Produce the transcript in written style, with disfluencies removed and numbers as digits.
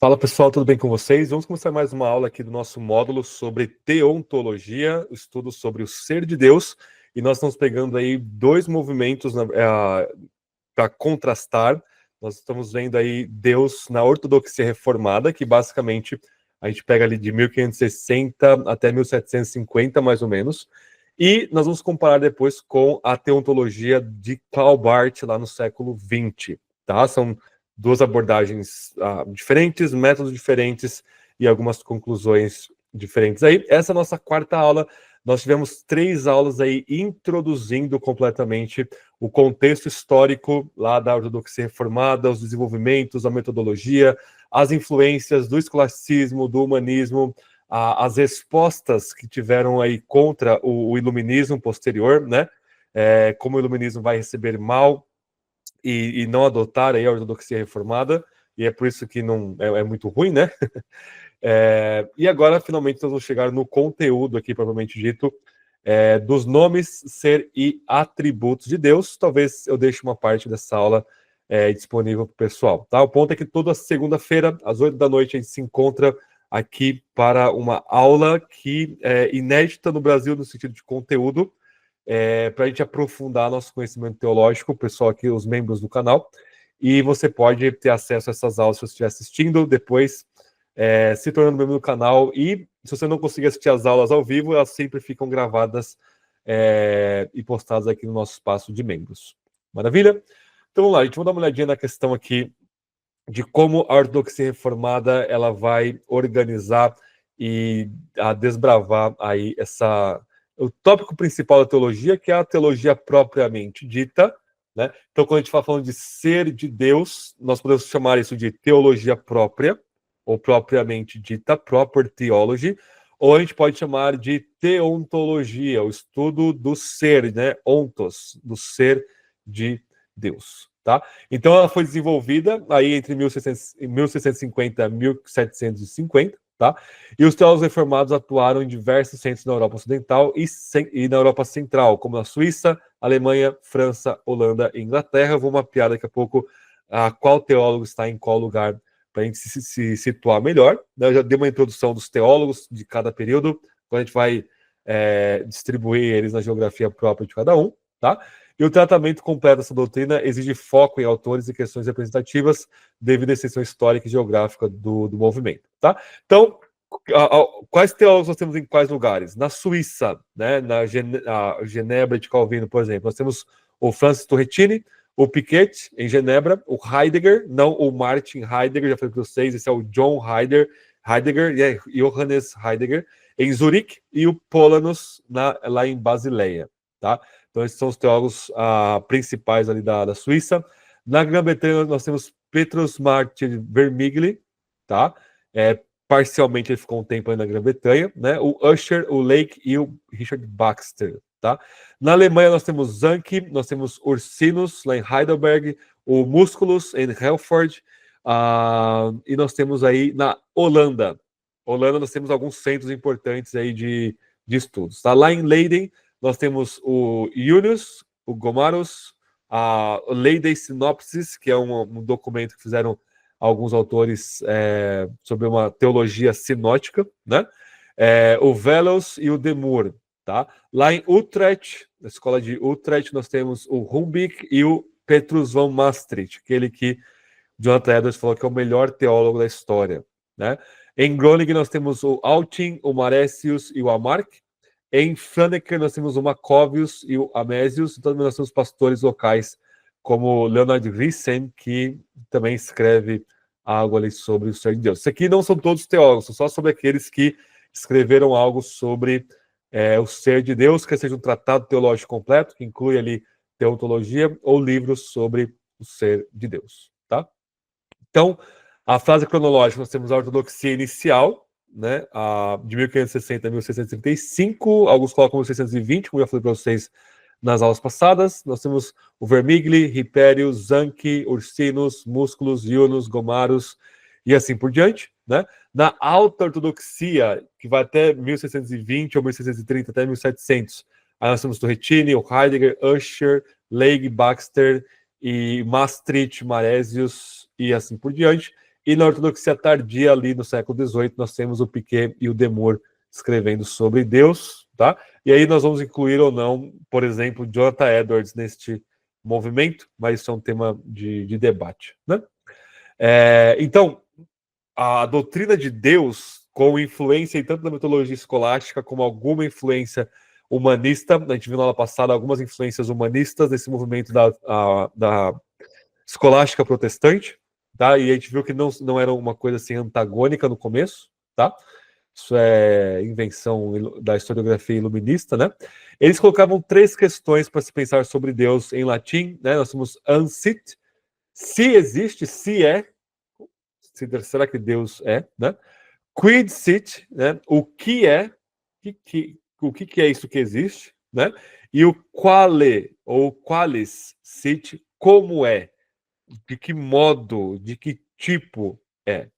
Fala pessoal, tudo bem com vocês? Vamos começar mais uma aula aqui do nosso módulo sobre teontologia, o estudo sobre o ser de Deus, e nós estamos pegando aí dois movimentos para contrastar. Nós estamos vendo aí Deus na ortodoxia reformada, que basicamente a gente pega ali de 1560 até 1750, mais ou menos, e nós vamos comparar depois com a teontologia de Karl Barth lá no século XX, tá? São duas abordagens diferentes, métodos diferentes e algumas conclusões diferentes aí. Essa é a nossa quarta aula. Nós tivemos 3 aulas aí introduzindo completamente o contexto histórico lá da ortodoxia reformada, os desenvolvimentos, a metodologia, as influências do escolasticismo, do humanismo, as respostas que tiveram aí contra o iluminismo posterior, né? Como o iluminismo vai receber mal e não adotar aí a ortodoxia reformada, e é por isso que não é muito ruim, né? E agora, finalmente, nós vamos chegar no conteúdo aqui, propriamente dito, dos nomes, ser e atributos de Deus. Talvez eu deixe uma parte dessa aula disponível para o pessoal, tá? O ponto é que toda segunda-feira, às 8 da noite, a gente se encontra aqui para uma aula que é inédita no Brasil no sentido de conteúdo, para a gente aprofundar nosso conhecimento teológico, o pessoal aqui, os membros do canal, e você pode ter acesso a essas aulas se você estiver assistindo, depois se tornando membro do canal, e se você não conseguir assistir as aulas ao vivo, elas sempre ficam gravadas e postadas aqui no nosso espaço de membros. Maravilha? Então vamos lá, a gente vai dar uma olhadinha na questão aqui de como a ortodoxia reformada ela vai organizar e desbravar aí o tópico principal da teologia, que é a teologia propriamente dita, né? Então, quando a gente fala falando de ser de Deus, nós podemos chamar isso de teologia própria, ou propriamente dita, proper theology, ou a gente pode chamar de teontologia, o estudo do ser, né? Ontos, do ser de Deus, tá? Então, ela foi desenvolvida aí entre 1650 e 1750, tá? E os teólogos reformados atuaram em diversos centros na Europa Ocidental e na Europa Central, como na Suíça, Alemanha, França, Holanda e Inglaterra. Eu vou mapear daqui a pouco qual teólogo está em qual lugar para a gente se situar melhor. Eu já dei uma introdução dos teólogos de cada período, quando a gente vai distribuir eles na geografia própria de cada um, tá? E o tratamento completo dessa doutrina exige foco em autores e questões representativas devido à extensão histórica e geográfica do movimento, tá? Então, quais teólogos nós temos em quais lugares? Na Suíça, né, na Genebra de Calvino, por exemplo, nós temos o Francis Turretini, o Piquet, em Genebra, o Heidegger, não o Martin Heidegger, já falei para vocês, esse é o John Heidegger, e é Johannes Heidegger, em Zurique, e o Polanos lá em Basileia, tá? Então, esses são os teólogos principais ali da Suíça. Na Grã-Bretanha, nós temos Petrus Martin Vermigli, tá? Parcialmente ele ficou um tempo aí na Grã-Bretanha, né? O Usher, o Lake e o Richard Baxter, tá? Na Alemanha, nós temos Zanck, nós temos Ursinus, lá em Heidelberg, o Musculus, em Helford, e nós temos aí na Holanda. Nós temos alguns centros importantes aí de estudos, tá? Lá em Leiden, nós temos o Junius, o Gomarus, a Leiden Synopsis, que é um documento que fizeram alguns autores sobre uma teologia sinótica, né? O Velos e o Demur, tá? Lá em Utrecht, na escola de Utrecht, nós temos o Humbick e o Petrus von Maastricht, aquele que Jonathan Edwards falou que é o melhor teólogo da história, né? Em Groningen nós temos o Altin, o Maresius e o Amarck. Em Franeker nós temos o Macovius e o Amésius, e também nós temos pastores locais como Leonard Riesen, que também escreve algo ali sobre o ser de Deus. Isso aqui não são todos teólogos, são só sobre aqueles que escreveram algo sobre o ser de Deus, quer seja um tratado teológico completo, que inclui ali teontologia, ou livros sobre o ser de Deus, tá? Então, a fase cronológica, nós temos a ortodoxia inicial, né, de 1560 a 1635, alguns colocam 1620, como eu já falei para vocês nas aulas passadas. Nós temos o Vermigli, Ripério, Zanck, Ursinus, Musculus, Yunus, Gomarus e assim por diante, né? Na alta ortodoxia, que vai até 1620 ou 1630 até 1700, aí nós temos Turretini, o Heidegger, Usher, Legge, Baxter e Maastricht, Maresius e assim por diante. E na ortodoxia tardia, ali no século XVIII, nós temos o Piquet e o Demur escrevendo sobre Deus, tá? E aí nós vamos incluir ou não, por exemplo, Jonathan Edwards neste movimento, mas isso é um tema de debate, né? Então, a doutrina de Deus, com influência tanto na mitologia escolástica como alguma influência humanista, a gente viu na aula passada algumas influências humanistas nesse movimento da escolástica protestante, tá? E a gente viu que não era uma coisa assim antagônica no começo, tá? Isso é invenção da historiografia iluminista, né? Eles colocavam 3 questões para se pensar sobre Deus em latim, né? Nós temos ansit, se existe, se é, será que Deus é, né? Quid sit, né? O que é, o que é isso que existe, né? E o quale, ou qualis sit, como é, de que modo, de que tipo é.